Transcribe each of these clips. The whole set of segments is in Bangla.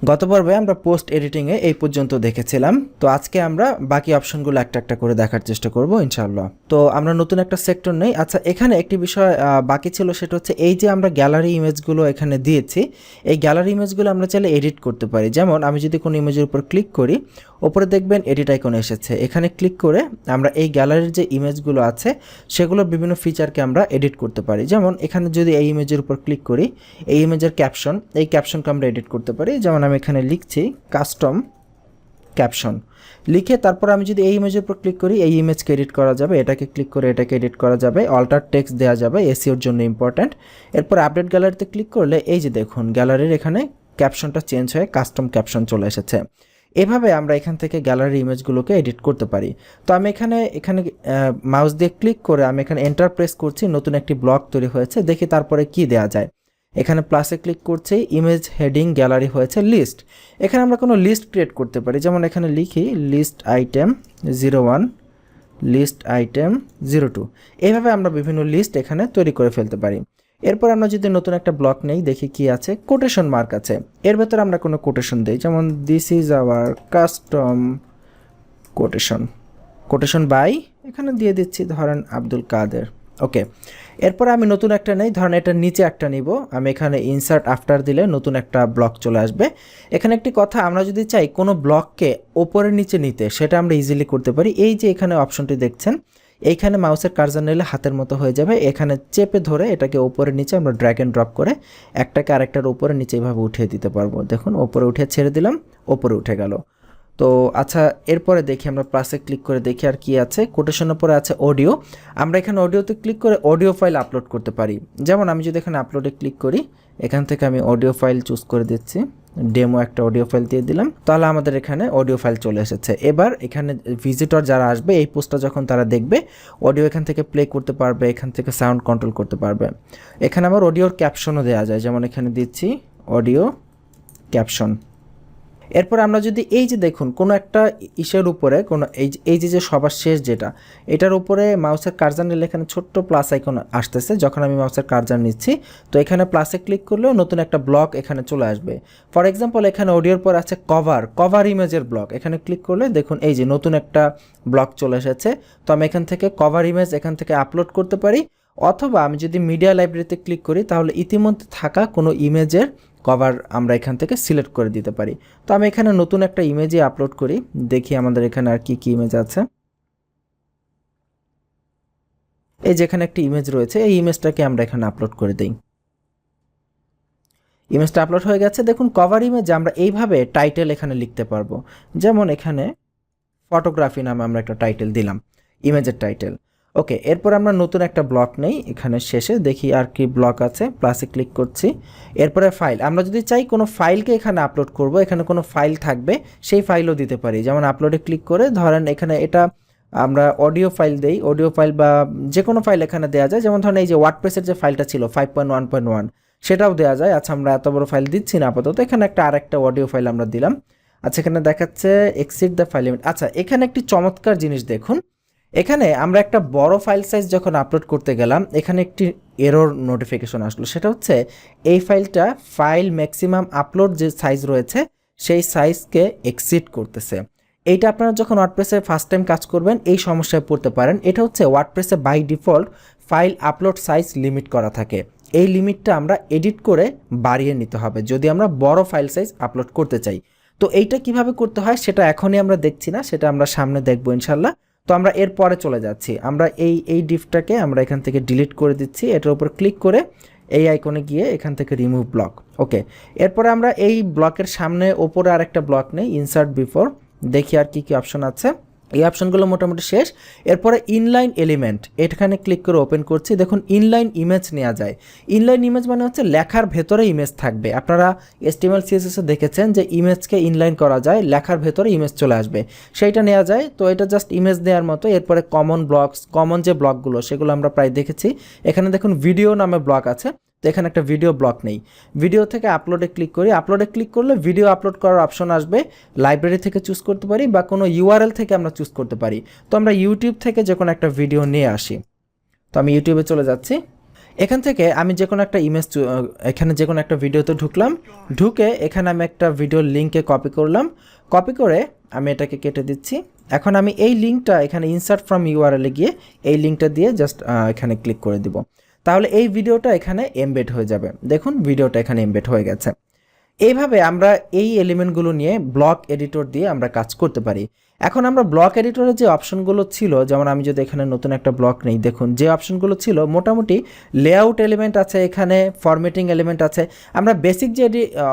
গত পর্বে আমরা পোস্ট এডিটিংয়ে এই পর্যন্ত দেখেছিলাম। তো আজকে আমরা বাকি অপশনগুলো একটা একটা করে দেখার চেষ্টা করব ইনশাআল্লাহ। তো আমরা নতুন একটা সেক্টর নেই। আচ্ছা, এখানে একটি বিষয় বাকি ছিল, সেটা হচ্ছে এই যে আমরা গ্যালারি ইমেজগুলো এখানে দিয়েছি, এই গ্যালারি ইমেজগুলো আমরা চাইলে এডিট করতে পারি। যেমন আমি যদি কোনো ইমেজের উপর ক্লিক করি, ওপরে দেখবেন এডিট আইকন এসেছে, এখানে ক্লিক করে আমরা এই গ্যালারির যে ইমেজগুলো আছে সেগুলোর বিভিন্ন ফিচারকে আমরা এডিট করতে পারি। যেমন এখানে যদি এই ইমেজের উপর ক্লিক করি, এই ইমেজের ক্যাপশন, এই ক্যাপশনকে আমরা এডিট করতে পারি। যেমন আমি এখানে লিখছি কাস্টম ক্যাপশন, লিখে তারপর আমি যদি এই ইমেজের উপর ক্লিক করি, এই ইমেজকে এডিট করা যাবে, এটাকে ক্লিক করে এটাকে এডিট করা যাবে, অল্টার টেক্সট দেওয়া যাবে, এসইওর জন্য ইম্পর্ট্যান্ট। এরপর আপডেট গ্যালারিতে ক্লিক করলে এই যে দেখুন গ্যালারির এখানে ক্যাপশনটা চেঞ্জ হয়ে কাস্টম ক্যাপশন চলে এসেছে। এভাবে আমরা এখান থেকে গ্যালারি ইমেজগুলোকে এডিট করতে পারি। তো আমি এখানে মাউস দিয়ে ক্লিক করে আমি এখানে এন্টার প্রেস করছি, নতুন একটি ব্লক তৈরি হয়েছে, দেখি তারপরে কি দেওয়া যায়। এখানে প্লাসে ক্লিক করছি, ইমেজ হেডিং গ্যালারি হয়েছে লিস্ট। এখানে আমরা কোনো লিস্ট ক্রিয়েট করতে পারি। যেমন এখানে লিখি লিস্ট আইটেম 01, লিস্ট আইটেম 02। এইভাবে আমরা বিভিন্ন লিস্ট এখানে তৈরি করে ফেলতে পারি। এরপর আমরা যদি নতুন একটা ব্লক নেই, দেখি কি আছে, কোটেশন মার্ক আছে, এর ভেতরে আমরা কোনো কোটেশন দিই। যেমন this is our custom quotation by, এখানে দিয়ে দিচ্ছি ধরেন আব্দুল কাদের। ওকে, এরপর আমি নতুন একটা নেই, ধরেন এটার নিচে একটা নিব। আমি এখানে ইনসার্ট আফটার দিলে নতুন একটা ব্লক চলে আসবে। এখানে একটি কথা, আমরা যদি চাই কোনো ব্লককে ওপরের নিচে নিতে, সেটা আমরা ইজিলি করতে পারি। এই যে এখানে অপশনটি দেখছেন, এইখানে মাউসের কার্সার নিলে হাতের মতো হয়ে যাবে। এখানে চেপে ধরে এটাকে ওপরের নিচে আমরা ড্র্যাগ এন্ড ড্রপ করে একটাকে আরেকটার উপরে নিচে এভাবে উঠিয়ে দিতে পারবো। দেখুন ওপরে উঠে ছেড়ে দিলাম, ওপরে উঠে গেল। তো আচ্ছা, এরপরে দেখি আমরা প্লাসে ক্লিক করে দেখি আর কি আছে। কোটেশনের পরে আছে অডিও। আমরা এখানে অডিওতে ক্লিক করে অডিও ফাইল আপলোড করতে পারি। যেমন আমি যদি এখানে আপলোডে ক্লিক করি, এখান থেকে আমি অডিও ফাইল চুজ করে দিচ্ছি, ডেমো একটা অডিও ফাইল দিয়ে দিলাম, তাহলে আমাদের এখানে অডিও ফাইল চলে এসেছে। এবার এখানে ভিজিটর যারা আসবে এই পোস্টটা যখন তারা দেখবে, অডিও এখান থেকে প্লে করতে পারবে, এখান থেকে সাউন্ড কন্ট্রোল করতে পারবে। এখানে আবার অডিওর ক্যাপশনও দেওয়া যায়, যেমন এখানে দিচ্ছি অডিও ক্যাপশন। এরপর আমরা যদি এই যে দেখুন কোনো একটা ইসের উপরে কোনো এই যে সবার শেষ যেটা, এটার উপরে মাউসের কার্সার নিলে এখানে ছোট্ট প্লাস আইকন আসতেছে। যখন আমি মাউসের কার্সার নিচ্ছি, তো এখানে প্লাসে ক্লিক করলেও নতুন একটা ব্লক এখানে চলে আসবে। ফর এক্সাম্পল এখানে অডিওর পর আছে কভার ইমেজের ব্লক, এখানে ক্লিক করলে দেখুন এই যে নতুন একটা ব্লক চলে এসেছে। তো আমি এখান থেকে কভার ইমেজ এখান থেকে আপলোড করতে পারি, অথবা আমি যদি মিডিয়া লাইব্রেরিতে ক্লিক করি তাহলে ইতিমধ্যে থাকা কোনো ইমেজের কভার আমরা এখান থেকে সিলেক্ট করে দিতে পারি। তো আমি এখানে নতুন একটা ইমেজই আপলোড করি, দেখি আমাদের এখানে আর কি কি ইমেজ আছে। এই যেখানে একটি ইমেজ রয়েছে, এই ইমেজটাকে আমরা এখানে আপলোড করে দিই। ইমেজটা আপলোড হয়ে গেছে। দেখুন কভার ইমেজে আমরা এইভাবে টাইটেল এখানে লিখতে পারবো। যেমন এখানে ফটোগ্রাফি নামে আমরা একটা টাইটেল দিলাম, ইমেজের টাইটেল। ওকে, এরপর আমরা নতুন একটা ব্লক নেই, এখানে শেষে দেখি আর কি ব্লক আছে, প্লাসে ক্লিক করছি। এরপরে ফাইল, আমরা যদি চাই কোনো ফাইলকে এখানে আপলোড করব, এখানে কোনো ফাইল থাকবে, সেই ফাইলও দিতে পারি। যেমন আপলোডে ক্লিক করে ধরেন এখানে এটা আমরা অডিও ফাইল দেই, অডিও ফাইল বা যে কোনো ফাইল এখানে দেওয়া যায়। যেমন ধরেন এই যে ওয়ার্ডপ্রেসের যে ফাইলটা ছিল 5.1.1, সেটাও দেওয়া যায়। আচ্ছা, আমরা এত বড় ফাইল দিচ্ছি না আপাতত, এখানে আরেকটা অডিও ফাইল আমরা দিলাম। আচ্ছা, এখানে দেখাচ্ছে এক্সিড দ্য ফাইল লিমিট। আচ্ছা, এখানে একটি চমৎকার জিনিস দেখুন, এখানে আমরা একটা বড় ফাইল সাইজ যখন আপলোড করতে গেলাম, এখানে একটি এরর নোটিফিকেশন আসলো। সেটা হচ্ছে এই ফাইলটা ফাইল ম্যাক্সিমাম আপলোড যে সাইজ রয়েছে সেই সাইজকে এক্সিড করতেছে। এইটা আপনারা যখন ওয়ার্ডপ্রেসে ফার্স্ট টাইম কাজ করবেন এই সমস্যায় পড়তে পারেন। এটা হচ্ছে ওয়ার্ডপ্রেসে by default file upload size limit করা থাকে। এই লিমিটটা আমরা এডিট করে বাড়িয়ে নিতে হবে যদি আমরা বড় ফাইল সাইজ আপলোড করতে চাই। তো এইটা কিভাবে করতে হয় সেটা এখনই আমরা দেখছি না, সেটা আমরা সামনে দেখবো ইনশাল্লাহ। তো আমরা এর পরে চলে যাচ্ছি। আমরা এই ডিফটাকে আমরা এখান থেকে ডিলিট করে দিচ্ছি, এটার উপর ক্লিক করে এই আইকনে গিয়ে এখান থেকে রিমুভ ব্লক। ওকে, এরপরে আমরা এই ব্লকের সামনে ওপরে আরেকটা ব্লক নেই, ইনসার্ট বিফোর, দেখি আর কি কি অপশন আছে। এই অপশনগুলো মোটামুটি শেষ। এরপরে ইনলাইন এলিমেন্ট, এখানে ক্লিক করে ওপেন করছি। দেখুন ইনলাইন ইমেজ নেওয়া যায়। ইনলাইন ইমেজ মানে হচ্ছে লেখার ভেতরে ইমেজ থাকবে। আপনারা HTML CSS এ দেখেছেন যে ইমেজকে ইনলাইন করা যায়, লেখার ভেতরে ইমেজ চলে আসবে, সেইটা নেওয়া যায়। তো এটা জাস্ট ইমেজ দেওয়ার মতো। এরপরে কমন যে ব্লকগুলো সেগুলো আমরা প্রায় দেখেছি। এখানে দেখুন ভিডিও নামে ব্লক আছে, তো এখানে একটা ভিডিও ব্লক নেই। ভিডিও থেকে আপলোডে ক্লিক করি, আপলোডে ক্লিক করলে ভিডিও আপলোড করার অপশন আসবে। লাইব্রেরি থেকে চুজ করতে পারি বা কোনো URL থেকে আমরা চুজ করতে পারি। তো আমরা ইউটিউব থেকে যে কোনো একটা ভিডিও নিয়ে আসি। তো আমি ইউটিউবে চলে যাচ্ছি। এখান থেকে আমি যে কোনো একটা ইমেজ এখানে যে কোনো একটা ভিডিওতে ঢুকলাম, ঢুকে এখানে আমি একটা ভিডিওর লিঙ্কে কপি করলাম, কপি করে আমি এটাকে কেটে দিচ্ছি। এখন আমি এই লিঙ্কটা এখানে ইনসার্ট ফ্রম ইউআরএলে গিয়ে এই লিঙ্কটা দিয়ে জাস্ট এখানে ক্লিক করে দিব, তাহলে এই ভিডিওটা এখানে এমবেড হয়ে যাবে। দেখুন ভিডিওটা এখানে এমবেড হয়ে গেছে। এইভাবে আমরা এই এলিমেন্টগুলো নিয়ে ব্লক এডিটর দিয়ে আমরা কাজ করতে পারি। এখন আমরা ব্লক এডিটরে যে অপশনগুলো ছিল, যেমন আমি যদি এখানে নতুন একটা ব্লক নেই, দেখুন যে অপশনগুলো ছিল মোটামুটি লেআউট এলিমেন্ট আছে, এখানে ফরম্যাটিং এলিমেন্ট আছে, আমরা বেসিক যে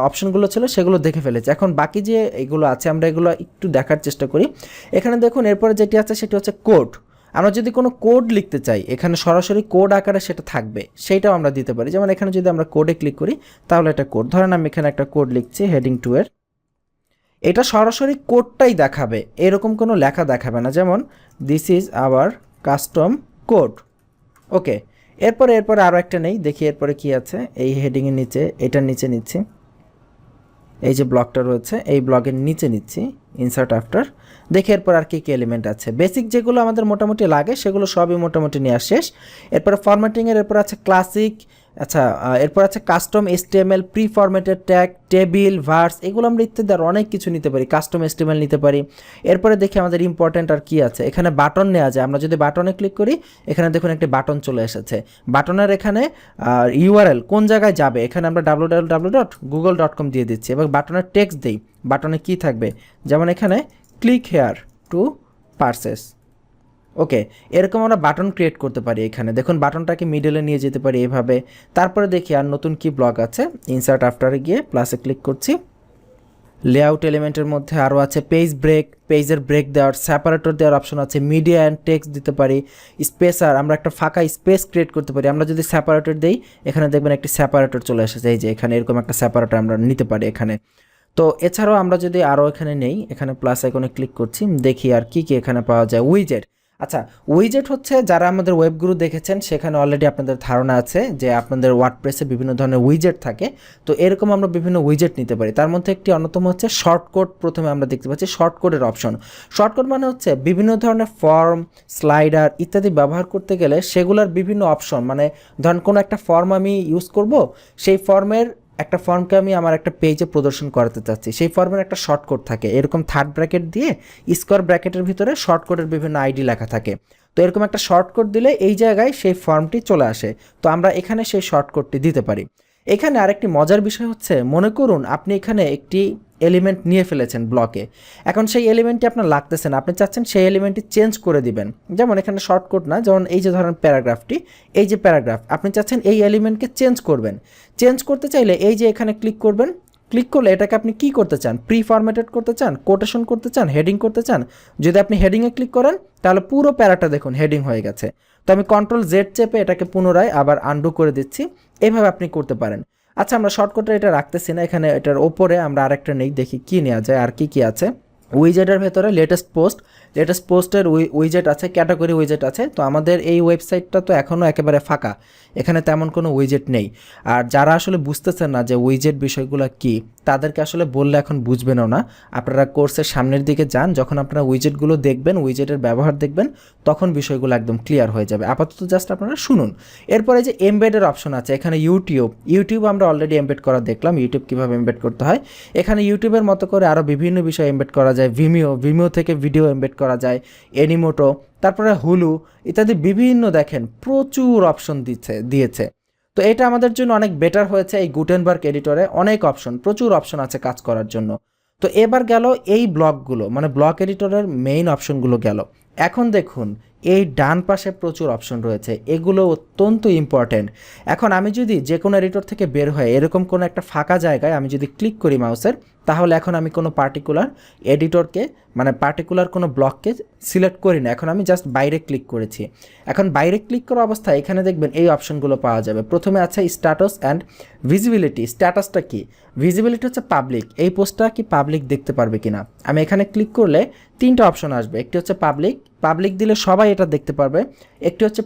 অপশনগুলো ছিল সেগুলো দেখে ফেলেছি। এখন বাকি যে এগুলো আছে আমরা এগুলো একটু দেখার চেষ্টা করি। এখানে দেখুন এরপরে যেটি আছে সেটি হচ্ছে কোড। আমরা যদি কোনো কোড লিখতে চাই এখানে সরাসরি কোড আকারে সেটা থাকবে, সেইটাও আমরা দিতে পারি। যেমন এখানে যদি আমরা কোডে ক্লিক করি তাহলে এটা কোড, ধরেন আমি এখানে একটা কোড লিখছি হেডিং 2 এর, এটা সরাসরি কোডটাই দেখাবে, এরকম কোনো লেখা দেখাবে না। যেমন this is our custom code. Okay, এরপরে আরও একটা নেই, দেখি এরপরে কি আছে। এই হেডিংয়ের নিচে, এটার নিচে নিচ্ছি, এই যে ব্লকটা রয়েছে এই ব্লকের নিচে নিচ্ছি ইনসার্ট আফটার, দেখে এরপর আর কি এলিমেন্ট আছে। বেসিক যেগুলো আমাদের মোটামুটি লাগে সেগুলো সবই মোটামুটি নেওয়া শেষ। এরপরে ফরম্যাটিংয়ের এরপর আছে ক্লাসিক, আচ্ছা এরপর আছে custom HTML, pre formatted tag, table, verse, এগুলো আমরা ইত্যাদি আর অনেক কিছু নিতে পারি, কাস্টম HTML নিতে পারি। এরপরে দেখি আমাদের ইম্পর্ট্যান্ট আর কি আছে। এখানে বাটন নেওয়া যায়, আমরা যদি বাটনে ক্লিক করি এখানে দেখুন একটি বাটন চলে এসেছে। বাটনের এখানে ইউআরএল কোন জায়গায় যাবে, এখানে আমরা www.google.com দিয়ে দিচ্ছি এবং বাটনের টেক্সট দিই, বাটনে কি থাকবে, যেমন এখানে ক্লিক হেয়ার টু পারচেস। ওকে, এরকম আমরা বাটন ক্রিয়েট করতে পারি। এখানে দেখুন বাটনটাকে মিডলে নিয়ে যেতে পারি এভাবে। তারপরে দেখি আর নতুন কি ব্লক আছে, ইনসার্ট আফটারে গিয়ে প্লাসে ক্লিক করছি। লেআউট এলিমেন্টের মধ্যে আরও আছে পেজ ব্রেক, পেজের ব্রেক দেওয়ার, সেপারেটর দেওয়ার অপশন আছে, মিডিয়া অ্যান্ড টেক্সট দিতে পারি, স্পেসার, আমরা একটা ফাঁকা স্পেস ক্রিয়েট করতে পারি। আমরা যদি সেপারেটর দেই এখানে দেখবেন একটি সেপারেটর চলে এসেছে, এই যে এখানে এরকম একটা সেপারেটর আমরা নিতে পারি এখানে। তো এছাড়াও আমরা যদি আরও এখানে নেই, এখানে প্লাস আইকনে ক্লিক করছি, দেখি আর কি কি এখানে পাওয়া যায়। উইজেট, আচ্ছা উইজেট হচ্ছে যারা আমাদের ওয়েবগুলো দেখেছেন সেখানে অলরেডি আপনাদের ধারণা আছে যে আপনাদের ওয়ার্ডপ্রেসে বিভিন্ন ধরনের উইজেট থাকে। তো এরকম আমরা বিভিন্ন উইজেট নিতে পারি। তার মধ্যে একটি অন্যতম হচ্ছে শর্টকাট। প্রথমে আমরা দেখতে পাচ্ছি শর্টকাটের অপশন। শর্টকাট মানে হচ্ছে বিভিন্ন ধরনের ফর্ম, স্লাইডার ইত্যাদি ব্যবহার করতে গেলে সেগুলোর বিভিন্ন অপশন, মানে ধরেন কোনো একটা ফর্ম আমি ইউজ করব, সেই ফর্মের একটা ফর্মকে আমি আমার একটা পেজে প্রদর্শন করাতে চাচ্ছি, সেই ফর্মের একটা শর্টকাট থাকে, এরকম থার্ড ব্র্যাকেট দিয়ে স্কোয়ার ব্র্যাকেটের ভিতরে শর্টকাটের বিভিন্ন আইডি লেখা থাকে। তো এরকম একটা শর্টকাট দিলে এই জায়গায় সেই ফর্মটি চলে আসে। তো আমরা এখানে সেই শর্টকাটটি দিতে পারি। এখানে আরেকটি মজার বিষয় হচ্ছে, মনে করুন আপনি এখানে একটি এলিমেন্ট নিয়ে ফেলেছেন ব্লকে, এখন সেই এলিমেন্টটি আপনার লাগতেছে না, আপনি চাচ্ছেন সেই এলিমেন্টটি চেঞ্জ করে দিবেন। যেমন এখানে শর্টকাট না, যেমন এই যে ধরেন প্যারাগ্রাফটি, এই যে প্যারাগ্রাফ আপনি চাচ্ছেন এই এলিমেন্টকে চেঞ্জ করবেন। চেঞ্জ করতে চাইলে এই যে এখানে ক্লিক করবেন, ক্লিক করলে এটাকে আপনি কি করতে চান, প্রি ফরম্যাটেড করতে চান, কোটেশন করতে চান, হেডিং করতে চান। যদি আপনি হেডিংয়ে ক্লিক করেন তাহলে পুরো প্যারাটা দেখুন হেডিং হয়ে গেছে। তো আমি Ctrl+Z চেপে এটাকে পুনরায় আবার আনডু করে দিচ্ছি। এইভাবে আপনি করতে পারেন। আচ্ছা আমরা শর্টকাটে এটা রাখতেছি না, এখানে এটার ওপরে আমরা আরেকটা নেই, দেখি কি নেওয়া যায় আর কি কি আছে। উইজেটের ভেতরে লেটেস্ট পোস্টের উইজেট আছে, ক্যাটাগরি উইজেট আছে। তো আমাদের এই ওয়েবসাইটটা তো এখনও একেবারে ফাঁকা, এখানে তেমন কোনো উইজেট নেই। আর যারা আসলে বুঝতেছেন না যে উইজেট বিষয়গুলো কি, তাদেরকে আসলে বললে এখন বুঝবেনও না। আপনারা কোর্সের সামনের দিকে যান, যখন আপনারা উইজেটগুলো দেখবেন, উইজেটের ব্যবহার দেখবেন, তখন বিষয়গুলো একদম ক্লিয়ার হয়ে যাবে। আপাতত জাস্ট আপনারা শুনুন। এরপরে যে এমবেডের অপশন আছে, এখানে ইউটিউব আমরা অলরেডি এমবেড করা দেখলাম, ইউটিউব কীভাবে এমবেড করতে হয়। এখানে ইউটিউবের মতো করে আরও বিভিন্ন বিষয় এমবেড করা যায়। ভিমিও থেকে ভিডিও এমবেড করা যায়, এনিমোটো, তারপরে হুলু ইত্যাদি বিভিন্ন দেখেন প্রচুর অপশন দিয়েছে। তো এটা আমাদের জন্য অনেক বেটার হয়েছে। এই গুটেনবার্গ এডিটরে অনেক অপশন, প্রচুর অপশন আছে কাজ করার জন্য। তো এবার গেল এই ব্লকগুলো, মানে ব্লক এডিটরের মেইন অপশনগুলো গেল। এখন দেখুন এই ডান পাশে প্রচুর অপশন রয়েছে, এগুলো অত্যন্ত ইম্পর্ট্যান্ট। এখন আমি যদি যে কোনো এডিটর থেকে বের হয়ে এরকম কোনো একটা ফাঁকা জায়গায় আমি যদি ক্লিক করি মাউসের, তাহলে এখন আমি কোনো পার্টিকুলার এডিটরকে, মানে পার্টিকুলার কোনো ব্লককে সিলেক্ট করি না, এখন আমি জাস্ট বাইরে ক্লিক করেছি। এখন বাইরে ক্লিক করা অবস্থায় এখানে দেখবেন এই অপশনগুলো পাওয়া যাবে। প্রথমে আছে স্ট্যাটাস অ্যান্ড ভিজিবিলিটি। স্ট্যাটাসটা কি, ভিজিবিলিটি হচ্ছে পাবলিক, এই পোস্টটা কি পাবলিক দেখতে পারবে কিনা। আমি এখানে ক্লিক করলে তিনটা অপশন আসবে, একটি হচ্ছে পাবলিক দিলে সবাই এটা দেখতে পারবে, একটি হচ্ছে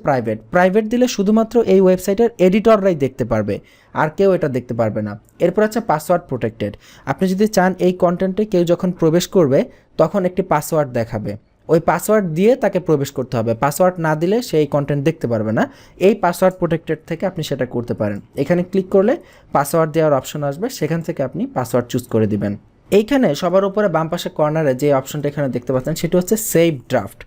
প্রাইভেট দিলে শুধুমাত্র এই ওয়েবসাইটের এডিটররাই দেখতে পারবে, আর কেউ এটা দেখতে পারবে না। এরপর আছে পাসওয়ার্ড প্রোটেক্টেড। আপনি যদি চান এই কন্টেন্টে কেউ যখন প্রবেশ করবে তখন একটি পাসওয়ার্ড দেখাবে, ওই পাসওয়ার্ড দিয়ে তাকে প্রবেশ করতে হবে। পাসওয়ার্ড না দিলে সেই কন্টেন্ট দেখতে পারবে না। এই পাসওয়ার্ড প্রোটেক্টেড থেকে আপনি সেটা করতে পারেন। এখানে ক্লিক করলে পাসওয়ার্ড দেওয়ার অপশন আসবে, সেখান থেকে আপনি পাসওয়ার্ড চুজ করে দিবেন। এইখানে সবার উপরে বাম পাশে কর্নারে যে অপশনটা এখানে দেখতে পাচ্ছেন সেটা হচ্ছে সেভ ড্রাফট।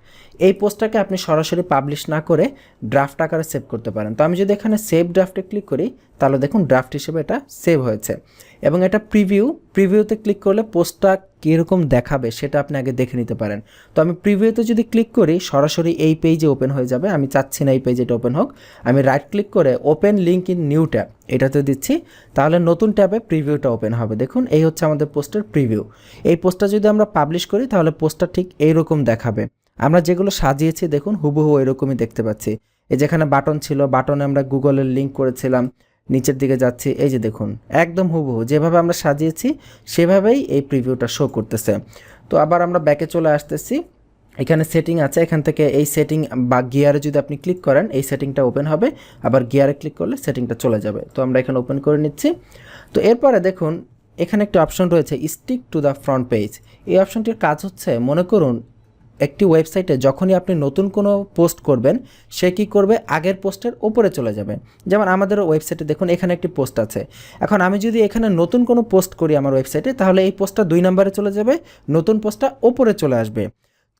এই পোস্টটাকে আপনি সরাসরি পাবলিশ না করে ড্রাফট আকারে সেভ করতে পারেন। তো আমি যদি এখানে সেভ ড্রাফটে ক্লিক করি তাহলে দেখুন ড্রাফট হিসেবে এটা সেভ হয়েছে। এবং এটা প্রিভিউতে ক্লিক করলে পোস্টটা কীরকম দেখাবে সেটা আপনি আগে দেখে নিতে পারেন। তো আমি প্রিভিউতে যদি ক্লিক করি সরাসরি এই পেজে ওপেন হয়ে যাবে। আমি চাচ্ছি না এই পেজে এটা ওপেন হোক। আমি রাইট ক্লিক করে open link in new tab এটাতে দিচ্ছি, তাহলে নতুন ট্যাবে প্রিভিউটা ওপেন হবে। দেখুন এই হচ্ছে আমাদের পোস্টের প্রিভিউ। এই পোস্টটা যদি আমরা পাবলিশ করি তাহলে পোস্টটা ঠিক এইরকম দেখাবে। আমরা যেগুলো সাজিয়েছি দেখুন হুবহু এরকমই দেখতে পাচ্ছি। এই যেখানে বাটন ছিল, বাটনে আমরা গুগলের লিঙ্ক করেছিলাম, নিচের দিকে যাচ্ছি, এই যে দেখুন একদম হুবহু যেভাবে আমরা সাজিয়েছি সেভাবেই এই প্রিভিউটা শো করতেছে। তো আবার আমরা ব্যাকে চলে আসতেছি, এখানে সেটিং আছে, এখান থেকে এই সেটিং বা গিয়ারে যদি আপনি ক্লিক করেন এই সেটিংটা ওপেন হবে, আবার গিয়ারে ক্লিক করলে সেটিংটা চলে যাবে। তো আমরা এখানে ওপেন করে নিচ্ছি। তো এরপরে দেখুন এখানে একটা অপশন রয়েছে stick to the front page. এই অপশনটির কাজ হচ্ছে, মনে করুন একটি ওয়েবসাইটে যখনই আপনি নতুন কোনো পোস্ট করবেন সে কী করবে, আগের পোস্টের ওপরে চলে যাবে। যেমন আমাদের ওয়েবসাইটে দেখুন এখানে একটি পোস্ট আছে। এখন আমি যদি এখানে নতুন কোনো পোস্ট করি আমার ওয়েবসাইটে তাহলে এই পোস্টটা 2 নম্বরে চলে যাবে, নতুন পোস্টটা ওপরে চলে আসবে।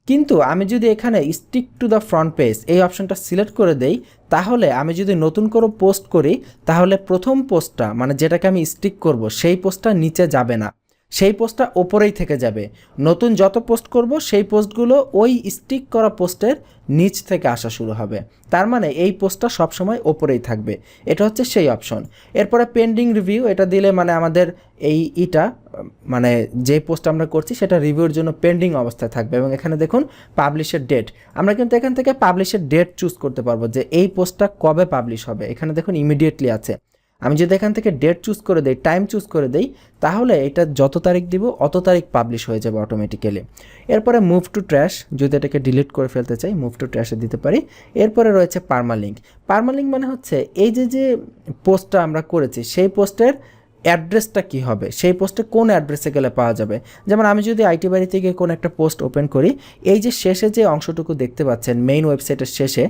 কিন্তু আমি যদি এখানে stick to the front page এই অপশনটা সিলেক্ট করে দেই তাহলে আমি যদি নতুন কোনো পোস্ট করি তাহলে প্রথম পোস্টটা মানে যেটাকে আমি স্টিক করব সেই পোস্টটা নিচে যাবে না, সেই পোস্টটা ওপরেই থেকে যাবে। নতুন যত পোস্ট করব সেই পোস্টগুলো ওই স্টিক করা পোস্টের নিচ থেকে আসা শুরু হবে। তার মানে এই পোস্টটা সবসময় ওপরেই থাকবে। এটা হচ্ছে সেই অপশন। এরপরে পেন্ডিং রিভিউ, এটা দিলে মানে আমাদের মানে যে পোস্ট আমরা করছি সেটা রিভিউর জন্য পেন্ডিং অবস্থায় থাকবে। এবং এখানে দেখুন পাবলিশের ডেট, আমরা কিন্তু এখান থেকে পাবলিশের ডেট চুজ করতে পারবো যে এই পোস্টটা কবে পাবলিশ হবে। এখানে দেখুন ইমিডিয়েটলি আছে। আমি যদি এখান থেকে ডেট চুজ করে দেই, টাইম চুজ করে দেই, তাহলে এটা যত তারিখ দিব অত তারিখ পাবলিশ হয়ে যাবে অটোমেটিক্যালি। এরপরে মুভ টু ট্র্যাশ, যদি এটাকে ডিলিট করে ফেলতে চাই মুভ টু ট্র্যাশে দিতে পারি। এরপরে রয়েছে পার্মালিঙ্ক। পার্মালিঙ্ক মানে হচ্ছে এই যে পোস্টটা আমরা করেছি সেই পোস্টের অ্যাড্রেসটা কী হবে, সেই পোস্টে কোন অ্যাড্রেসে গেলে পাওয়া যাবে। যেমন আমি যদি আইটি বাড়ি থেকে কোনো একটা পোস্ট ওপেন করি, এই যে শেষে যে অংশটুকু দেখতে পাচ্ছেন মেইন ওয়েবসাইটের শেষে,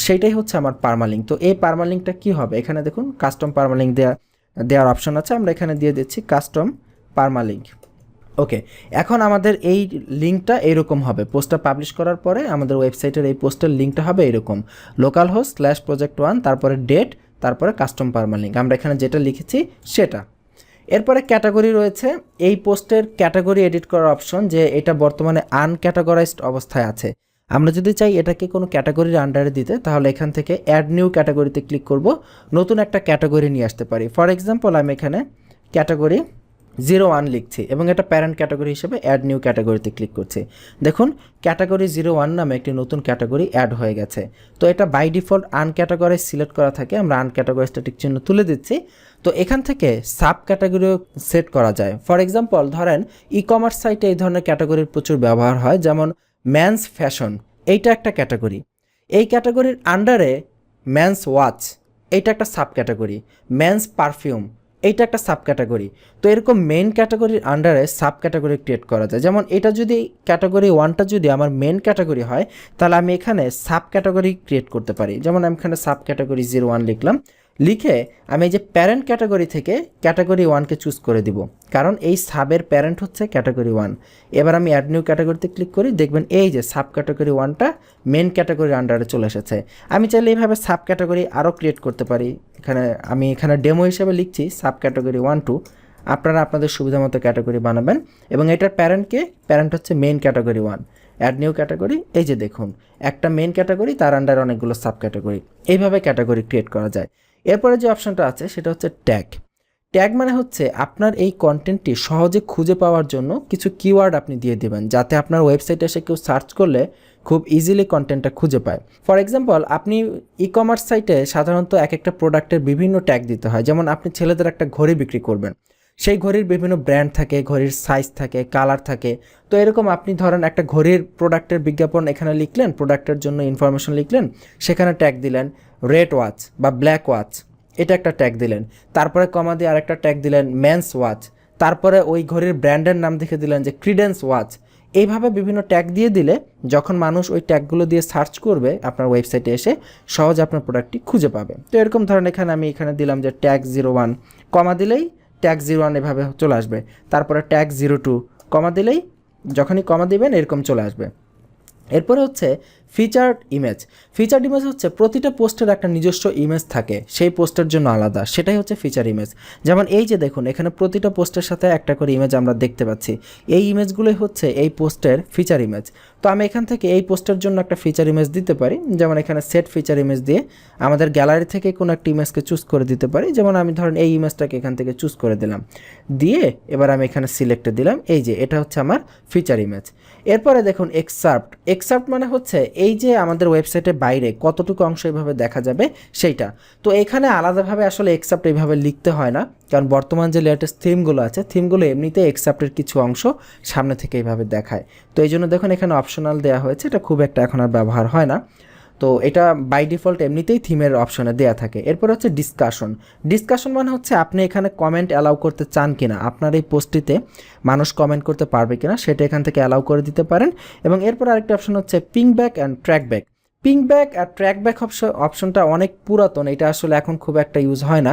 সেইটাই হচ্ছে আমার পার্মালিঙ্ক। তো এই পার্মালিঙ্কটা কী হবে, এখানে দেখুন কাস্টম পার্মালিঙ্ক দেওয়ার অপশন আছে, আমরা এখানে দিয়ে দিচ্ছি কাস্টম পার্মালিঙ্ক। ওকে, এখন আমাদের এই লিঙ্কটা এরকম হবে। পোস্টটা পাবলিশ করার পরে আমাদের ওয়েবসাইটের এই পোস্টের লিঙ্কটা হবে এরকম, localhost/project1 তারপরে ডেট তারপরে কাস্টম পার্মালিঙ্ক, আমরা এখানে যেটা লিখেছি সেটা। এরপরে ক্যাটাগরি রয়েছে। এই পোস্টের ক্যাটাগরি এডিট করার অপশন, যে এটা বর্তমানে আনক্যাটাগরাইজড অবস্থায় আছে। আমরা যদি চাই এটাকে কোনো ক্যাটাগরির আন্ডারে দিতে তাহলে এখান থেকে অ্যাড নিউ ক্যাটাগরিতে ক্লিক করব, নতুন একটা ক্যাটাগরি নিয়ে আসতে পারি। ফর এক্সাম্পল আমি এখানে ক্যাটাগরি 01 লিখছি এবং এটা প্যারেন্ট ক্যাটাগরি হিসেবে অ্যাড নিউ ক্যাটাগরিতে ক্লিক করছি। দেখুন ক্যাটাগরি 01 নামে একটি নতুন ক্যাটাগরি অ্যাড হয়ে গেছে। তো এটা বাই ডিফল্ট আনক্যাটাগরাইজ সিলেক্ট করা থাকে, আমরা আনক্যাটাগরাইজটা টিক চিহ্ন তুলে দিচ্ছি। তো এখান থেকে সাব ক্যাটাগরিও সেট করা যায়। ফর এক্সাম্পল ধরেন ই কমার্স সাইটে এই ধরনের ক্যাটাগরির প্রচুর ব্যবহার হয়, যেমন ম্যানস ফ্যাশন, এইটা একটা ক্যাটাগরি। এই ক্যাটাগরির আন্ডারে ম্যানস ওয়াচ, এইটা একটা সাব ক্যাটাগরি। ম্যানস পারফিউম, এইটা একটা সাব ক্যাটাগরি। তো এরকম মেন ক্যাটাগরির আন্ডারে সাব ক্যাটাগরি ক্রিয়েট করা যায়। যেমন এটা যদি ক্যাটাগরি 1টা যদি আমার মেন ক্যাটাগরি হয় তাহলে আমি এখানে সাব ক্যাটাগরি ক্রিয়েট করতে পারি। যেমন আমি এখানে সাব ক্যাটাগরি 01 লিখলাম, লিখে আমি এই যে প্যারেন্ট ক্যাটাগরি থেকে ক্যাটাগরি 1কে চুজ করে দিব, কারণ এই সাবের প্যারেন্ট হচ্ছে ক্যাটাগরি 1। এবার আমি অ্যাড নিউ ক্যাটাগরিতে ক্লিক করি, দেখবেন এই যে সাব ক্যাটাগরি 1টা মেন ক্যাটাগরির আন্ডারে চলে এসেছে। আমি চাইলে এইভাবে সাব ক্যাটাগরি আরও ক্রিয়েট করতে পারি। আমি এখানে ডেমো হিসেবে লিখছি সাব ক্যাটাগরি 1-2, আপনারা আপনাদের সুবিধা মতো ক্যাটাগরি বানাবেন। এবং এটার প্যারেন্ট হচ্ছে main category 1। Add new category, এই যে দেখুন একটা মেন ক্যাটাগরি তার আন্ডারে অনেকগুলো সাব ক্যাটাগরি, এইভাবে ক্যাটাগরি ক্রিয়েট করা যায়। এরপরে যে অপশনটা আছে সেটা হচ্ছে ট্যাগ। ট্যাগ মানে হচ্ছে আপনার এই কন্টেন্টটি সহজে খুঁজে পাওয়ার জন্য কিছু কিওয়ার্ড আপনি দিয়ে দেবেন, যাতে আপনার ওয়েবসাইটে এসে কেউ সার্চ করলে খুব ইজিলি কন্টেন্টটা খুঁজে পায়। ফর এক্সাম্পল আপনি ই কমার্স সাইটে সাধারণত এক একটা প্রোডাক্টের বিভিন্ন ট্যাগ দিতে হয়। যেমন আপনি ছেলেদের একটা ঘড়ি বিক্রি করবেন, সেই ঘড়ির বিভিন্ন ব্র্যান্ড থাকে, ঘড়ির সাইজ থাকে, কালার থাকে। তো এরকম আপনি ধরেন একটা ঘড়ির প্রোডাক্টের বিজ্ঞাপন এখানে লিখলেন, প্রোডাক্টের জন্য ইনফরমেশন লিখলেন, সেখানে ট্যাগ দিলেন রেড ওয়াচ বা ব্ল্যাক ওয়াচ, এটা একটা ট্যাগ দিলেন। তারপরে কমা দিয়ে আরেকটা ট্যাগ দিলেন মেন্স ওয়াচ, তারপরে ওই ঘড়ির ব্র্যান্ডের নাম লিখে দিলেন যে ক্রিডেন্স ওয়াচ। এইভাবে বিভিন্ন ট্যাগ দিয়ে দিলে যখন মানুষ ওই ট্যাগগুলো দিয়ে সার্চ করবে আপনার ওয়েবসাইটে এসে সহজে আপনার প্রোডাক্টটি খুঁজে পাবে। তো এরকম ধরেন এখানে আমি দিলাম যে ট্যাগ 01, কমা দিলেই ট্যাগ 01 এভাবে চলে আসবে। তারপরে ট্যাগ 02, কমা দিলেই যখনই কমা দিবেন এরকম চলে আসবে। এরপরে হচ্ছে ফিচার্ড ইমেজ। ফিচার্ড ইমেজ হচ্ছে প্রতিটা পোস্টের একটা নিজস্ব ইমেজ থাকে, সেই পোস্টের জন্য আলাদা, সেটাই হচ্ছে ফিচার ইমেজ। যেমন এই যে দেখুন এখানে প্রতিটা পোস্টের সাথে একটা করে ইমেজ আমরা দেখতে পাচ্ছি, এই ইমেজগুলোই হচ্ছে এই পোস্টের ফিচার ইমেজ। তো আমি এখান থেকে এই পোস্টের জন্য একটা ফিচার ইমেজ দিতে পারি, যেমন এখানে সেট ফিচার ইমেজ দিয়ে আমাদের গ্যালারি থেকে কোনো একটা ইমেজকে চুজ করে দিতে পারি। যেমন আমি ধরেন এই ইমেজটাকে এখান থেকে চুজ করে দিলাম, দিয়ে এবার আমি এখানে সিলেক্টে দিলাম, এই যে এটা হচ্ছে আমার ফিচার ইমেজ। এরপরে দেখুন এক্সার্প্ট। এক্সার্প্ট মানে হচ্ছে এই যে আমাদের ওয়েবসাইটের বাইরে কতটুকু অংশ এইভাবে দেখা যাবে সেইটা। তো এখানে আলাদাভাবে আসলে এক্সার্প্ট এইভাবে লিখতে হয় না, কারণ বর্তমান যে লেটেস্ট থিমগুলো আছে থিমগুলো এমনিতে এক্সার্প্টের কিছু অংশ সামনে থেকে এইভাবে দেখায়। তো এই জন্য দেখুন এখানে অপশনাল দেওয়া হয়েছে, এটা খুব একটা এখন আর ব্যবহার হয় না। তো এটা বাই ডিফল্ট এমনিতেই থিমের অপশনে দেওয়া থাকে। এরপর হচ্ছে ডিসকাশন। ডিসকাশন মানে হচ্ছে আপনি এখানে কমেন্ট অ্যালাউ করতে চান কিনা, আপনার এই পোস্টটিতে মানুষ কমেন্ট করতে পারবে কিনা সেটা এখান থেকে অ্যালাউ করে দিতে পারেন। এবং এরপর আরেকটা অপশন হচ্ছে ping back and track back. Ping back আর ট্র্যাক ব্যাক অপশনটা অনেক পুরাতন, এটা আসলে এখন খুব একটা ইউজ হয় না।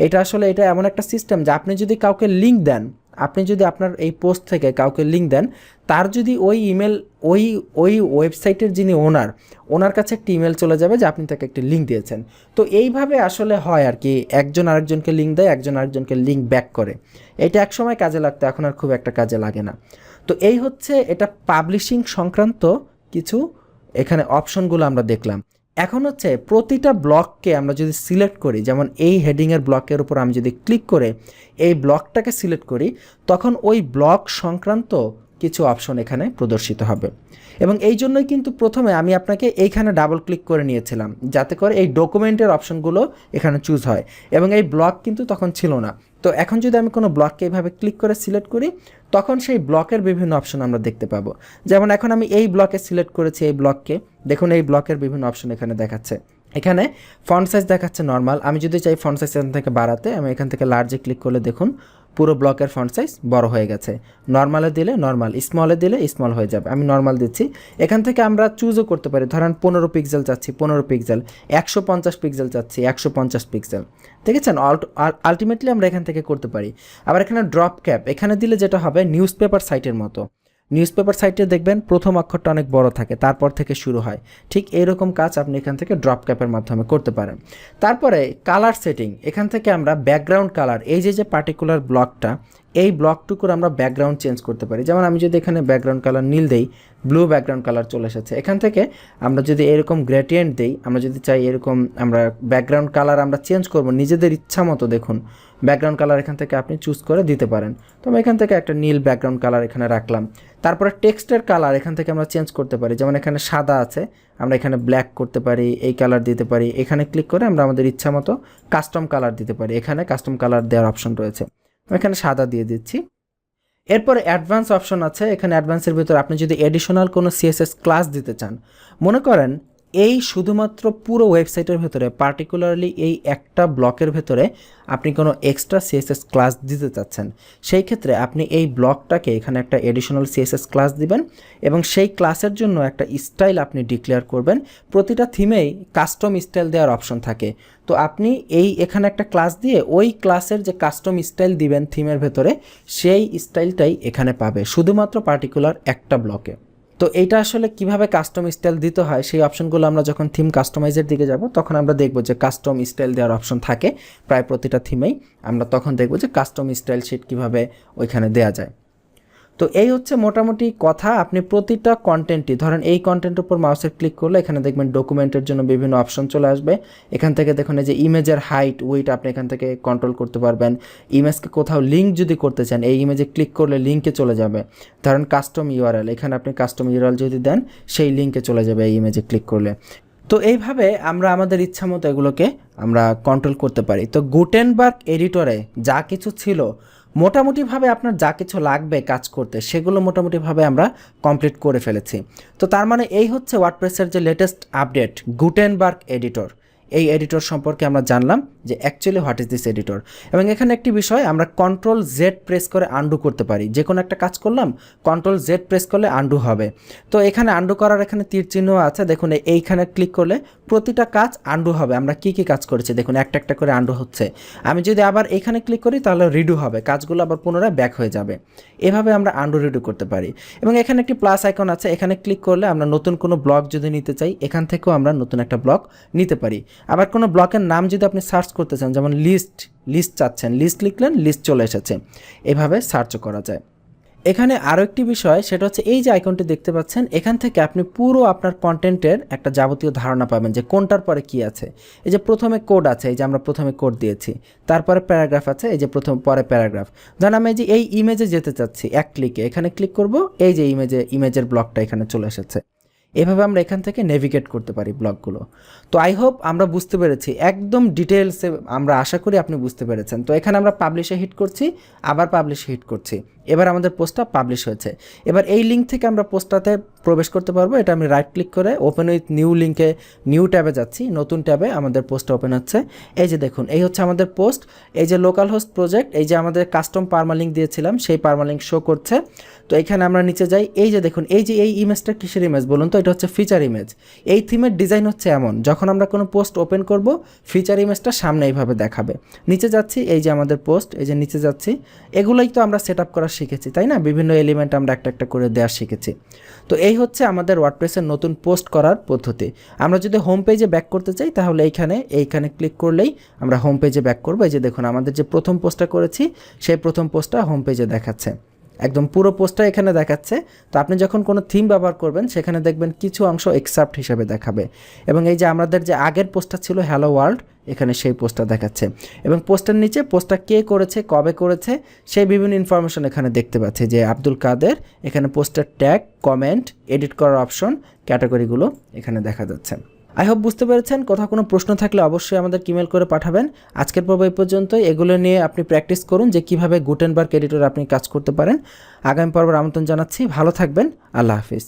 এটা এমন একটা সিস্টেম যে আপনি যদি কাউকে লিঙ্ক দেন, আপনি যদি আপনার এই পোস্ট থেকে কাউকে লিঙ্ক দেন, তার যদি ওই ইমেল ওই ওয়েবসাইটের যিনি ওনার কাছে একটি ইমেল চলে যাবে যে আপনি তাকে একটি লিঙ্ক দিয়েছেন। তো এইভাবে আসলে হয় আর কি, একজন আরেকজনকে লিঙ্ক দেয়, একজন আরেকজনকে লিঙ্ক ব্যাক করে। এটা একসময় কাজে লাগতো, এখন আর খুব একটা কাজে লাগে না। তো এই হচ্ছে এটা পাবলিশিং সংক্রান্ত কিছু এখানে অপশনগুলো আমরা দেখলাম। এখন হচ্ছে প্রতিটা ব্লককে আমরা যদি সিলেক্ট করি, যেমন এই হেডিংয়ের ব্লকের উপর আমি যদি ক্লিক করে এই ব্লকটাকে সিলেক্ট করি, তখন ওই ব্লক সংক্রান্ত কিছু অপশন এখানে প্রদর্শিত হবে। এবং এই জন্যই কিন্তু প্রথমে আমি আপনাকে এইখানে ডাবল ক্লিক করে নিয়েছিলাম, যাতে করে এই ডকুমেন্টের অপশনগুলো এখানে চুজ হয়, এবং এই ব্লক কিন্তু তখন ছিল না। তো এখন যদি আমি কোনো ব্লককে এইভাবে ক্লিক করে সিলেক্ট করি, তখন সেই ব্লকের বিভিন্ন অপশন আমরা দেখতে পাবো। যেমন এখন আমি এই ব্লকে সিলেক্ট করেছি, এই ব্লককে দেখুন, এই ব্লকের বিভিন্ন অপশন এখানে দেখাচ্ছে। এখানে ফন্ট সাইজ দেখাচ্ছে নর্মাল, আমি যদি চাই ফন্ট সাইজ এখান থেকে বাড়াতে, আমি এখান থেকে লার্জে ক্লিক করলে দেখুন পুরো ব্লকের ফন্ট সাইজ বড় হয়ে গেছে। নর্মালে দিলে নর্মাল, স্মলে দিলে স্মল হয়ে যাবে। আমি নর্মাল দিচ্ছি। এখান থেকে আমরা চুজও করতে পারি, ধরেন 15 পিক্সেল চাচ্ছি 15 পিক্সেল, 150 পিক্সেল চাচ্ছি 150 পিক্সেল। দেখেছেন, আলটিমেটলি আমরা এখান থেকে করতে পারি। আবার এখানে ড্রপ ক্যাপ, এখানে দিলে যেটা হবে নিউজ পেপার সাইটের মতো, নিউজ পেপার সাইটে দেখবেন প্রথম অক্ষরটা অনেক বড় থাকে, তারপর থেকে শুরু হয়, ঠিক এইরকম কাজ আপনি এখান থেকে ড্রপ ক্যাপের মাধ্যমে করতে পারেন। তারপরে কালার সেটিং, এখান থেকে আমরা ব্যাকগ্রাউন্ড কালার, এই যে পার্টিকুলার ব্লকটা, এই ব্লকটুকুর আমরা ব্যাকগ্রাউন্ড চেঞ্জ করতে পারি। যেমন আমি যদি এখানে ব্যাকগ্রাউন্ড কালার নীল দেই, ব্লু ব্যাকগ্রাউন্ড কালার চলে এসেছে। এখান থেকে আমরা যদি এরকম গ্রেডিয়েন্ট দেই, আমরা যদি চাই এরকম আমরা ব্যাকগ্রাউন্ড কালার আমরা চেঞ্জ করব নিজেদের ইচ্ছা মতো, দেখুন ব্যাকগ্রাউন্ড কালার এখান থেকে আপনি চুজ করে দিতে পারেন। তো আমি এখান থেকে একটা নীল ব্যাকগ্রাউন্ড কালার এখানে রাখলাম। তারপরে টেক্সটের কালার এখান থেকে আমরা চেঞ্জ করতে পারি, যেমন এখানে সাদা আছে, আমরা এখানে ব্ল্যাক করতে পারি, এই কালার দিতে পারি। এখানে ক্লিক করে আমরা আমাদের ইচ্ছা মতো কাস্টম কালার দিতে পারি, এখানে কাস্টম কালার দেওয়ার অপশন রয়েছে, এখানে সাদা দিয়ে দিচ্ছি। এরপরে অ্যাডভান্স অপশন আছে, এখানে অ্যাডভান্সের ভিতর আপনি যদি এডিশনাল কোনো সিএসএস ক্লাস দিতে চান, মনে করেন এই শুধুমাত্র পুরো ওয়েবসাইটের ভেতরে পার্টিকুলারলি এই একটা ব্লকের ভেতরে আপনি কোনো এক্সট্রা সিএসএস ক্লাস দিতে চাচ্ছেন, সেই ক্ষেত্রে আপনি এই ব্লকটাকে এখানে একটা এডিশনাল সিএসএস ক্লাস দিবেন, এবং সেই ক্লাসের জন্য একটা স্টাইল আপনি ডিক্লেয়ার করবেন। প্রতিটা থিমেই কাস্টম স্টাইল দেওয়ার অপশন থাকে। তো আপনি এখানে একটা ক্লাস দিয়ে ওই ক্লাসের যে কাস্টম স্টাইল দিবেন থিমের ভেতরে, সেই স্টাইলটাই এখানে পাবে শুধুমাত্র পার্টিকুলার একটা ব্লকে। তো এইটা আসলে কিভাবে কাস্টম স্টাইল দিতে হয়, সেই অপশনগুলো আমরা যখন থিম কাস্টমাইজের দিকে যাব তখন আমরা দেখব যে কাস্টম স্টাইল দেওয়ার অপশন থাকে প্রায় প্রতিটা থিমেই। আমরা তখন দেখব যে কাস্টম স্টাইল শিট কিভাবে ওইখানে দেওয়া যায়। তো এই হচ্ছে মোটামুটি কথা। আপনি প্রতিটা কন্টেন্টই, ধরেন এই কন্টেন্টের উপর মাউসের ক্লিক করলে এখানে দেখবেন ডকুমেন্টের জন্য বিভিন্ন অপশন চলে আসবে। এখান থেকে দেখুন এই যে ইমেজের হাইট উইট আপনি এখান থেকে কন্ট্রোল করতে পারবেন। ইমেজকে কোথাও লিঙ্ক যদি করতে চান, এই ইমেজে ক্লিক করলে লিঙ্কে চলে যাবে। ধরেন কাস্টম ইউআরএল, এখানে আপনি কাস্টম ইউআরএল যদি দেন সেই লিঙ্কে চলে যাবে এই ইমেজে ক্লিক করলে। তো এইভাবে আমরা আমাদের ইচ্ছা মতো এগুলোকে আমরা কন্ট্রোল করতে পারি। তো গুটেনবার্গ এডিটরে যা কিছু ছিল, মোটামুটিভাবে আপনার যা কিছু লাগবে কাজ করতে, সেগুলো মোটামুটিভাবে আমরা কমপ্লিট করে ফেলেছি। তো তার মানে এই হচ্ছে ওয়ার্ডপ্রেসের যে লেটেস্ট আপডেট গুটেনবার্গ এডিটর। এই এডিটর সম্পর্কে আমরা জানলাম যে actually what is this editor. এবং এখানে একটি বিষয়, আমরা কন্ট্রোল জেড প্রেস করে আন্ডু করতে পারি। যে কোনো একটা কাজ করলাম, কন্ট্রোল জেড প্রেস করলে আন্ডু হবে। তো এখানে আন্ডু করার এখানে তীর চিহ্ন আছে, দেখুন এইখানে ক্লিক করলে প্রতিটা কাজ আন্ডু হবে। আমরা কি কি কাজ করেছি দেখুন, একটা একটা করে আন্ডু হচ্ছে। আমি যদি আবার এখানে ক্লিক করি তাহলে রিডু হবে, কাজগুলো আবার পুনরায় ব্যাক হয়ে যাবে। এভাবে আমরা আন্ডু রিডু করতে পারি। এবং এখানে একটি প্লাস আইকন আছে, এখানে ক্লিক করলে আমরা নতুন কোনো ব্লক যদি নিতে চাই, এখান থেকেও আমরা নতুন একটা ব্লক নিতে পারি। আবার কোনো ব্লকের নাম যদি আপনি সার্চ করতে চান, যেমন লিস্ট চাচ্ছেন, লিস্ট লিখলেন, লিস্ট চলে এসেছে। এভাবে সার্চও করা যায়। এখানে আরও একটি বিষয়, সেটা হচ্ছে এই যে আইকনটি দেখতে পাচ্ছেন, এখান থেকে আপনি পুরো আপনার কন্টেন্টের একটা যাবতীয় ধারণা পাবেন যে কোনটার পরে কি আছে। এই যে প্রথমে কোড আছে, এই যে আমরা প্রথমে কোড দিয়েছি, তারপরে প্যারাগ্রাফ আছে, এই যে পরে প্যারাগ্রাফ। ধরেন আমি এই ইমেজে যেতে চাচ্ছি, এক ক্লিকে এখানে ক্লিক করব, এই যে ইমেজের ব্লকটা এখানে চলে এসেছে। এভাবে আমরা এখান থেকে নেভিগেট করতে পারি ব্লগগুলো। তো আই হোপ আমরা বুঝতে পেরেছি একদম ডিটেলসে, আমরা আশা করি আপনি বুঝতে পেরেছেন। তো এখানে আমরা পাবলিশে হিট করছি, আবার পাবলিশে হিট করছি, এবার আমাদের পোস্টটা পাবলিশ হয়েছে। এবার এই লিঙ্ক থেকে আমরা পোস্টটাতে প্রবেশ করতে পারবো। এটা আমি রাইট ক্লিক করে ওপেন উইথ নিউ লিঙ্কে নিউ ট্যাবে যাচ্ছি, নতুন ট্যাবে আমাদের পোস্টটা ওপেন হচ্ছে। এই যে দেখুন, এই হচ্ছে আমাদের পোস্ট। এই যে লোকাল হোস্ট প্রজেক্ট, এই যে আমাদের কাস্টম পারমালিঙ্ক দিয়েছিলাম, সেই পারমালিঙ্ক শো করছে। তো এখানে আমরা নিচে যাই, এই যে দেখুন, এই ইমেজটা কিসের ইমেজ বলুন তো? এটা হচ্ছে ফিচার ইমেজ। এই থিমের ডিজাইন হচ্ছে এমন, যখন আমরা কোনো পোস্ট ওপেন করব, ফিচার ইমেজটা সামনে এইভাবে দেখাবে। নিচে যাচ্ছি, এই যে আমাদের পোস্ট, এই যে নিচে যাচ্ছি, এগুলোই তো আমরা সেট আপ করা শিখেছি, তাই না? বিভিন্ন এলিমেন্ট আমরা একটা একটা করে দেওয়া শিখেছি। তো এই হচ্ছে আমাদের ওয়ার্ডপ্রেসের নতুন পোস্ট করার পদ্ধতি। আমরা যদি হোম পেজে ব্যাক করতে চাই, তাহলে এইখানে ক্লিক করলেই আমরা হোম পেজে ব্যাক করবো। এই যে দেখুন, আমাদের যে প্রথম পোস্টটা করেছি, সেই প্রথম পোস্টটা হোম পেজে দেখাচ্ছে, একদম পুরো পোস্টটা এখানে দেখাচ্ছে। তো আপনি যখন কোনো থিম ব্যবহার করবেন, সেখানে দেখবেন কিছু অংশ এক্সাপ্ট হিসেবে দেখাবে। এবং এই যে আমাদের যে আগের পোস্টটা ছিল হ্যালো ওয়ার্ল্ড, এখানে সেই পোস্টটা দেখাচ্ছে। এবং পোস্টের নিচে পোস্টটা কে করেছে, কবে করেছে, সেই বিভিন্ন ইনফরমেশন এখানে দেখতে পাচ্ছে। যে আব্দুল কাদের, এখানে পোস্টের ট্যাগ, কমেন্ট, এডিট করার অপশন, ক্যাটাগরিগুলো এখানে দেখা যাচ্ছে। আই হোপ বুঝতে পেরেছেন। কোথাও কোনো প্রশ্ন থাকলে অবশ্যই আমাদের ইমেল করে পাঠাবেন। আজকের পর্ব এই পর্যন্তই। এগুলো নিয়ে আপনি প্র্যাকটিস করুন যে কীভাবে গুটেনবার্গ এডিটর আপনি কাজ করতে পারেন। আগামী পর্বের আমন্ত্রণ জানাচ্ছি। ভালো থাকবেন। আল্লাহ হাফিজ।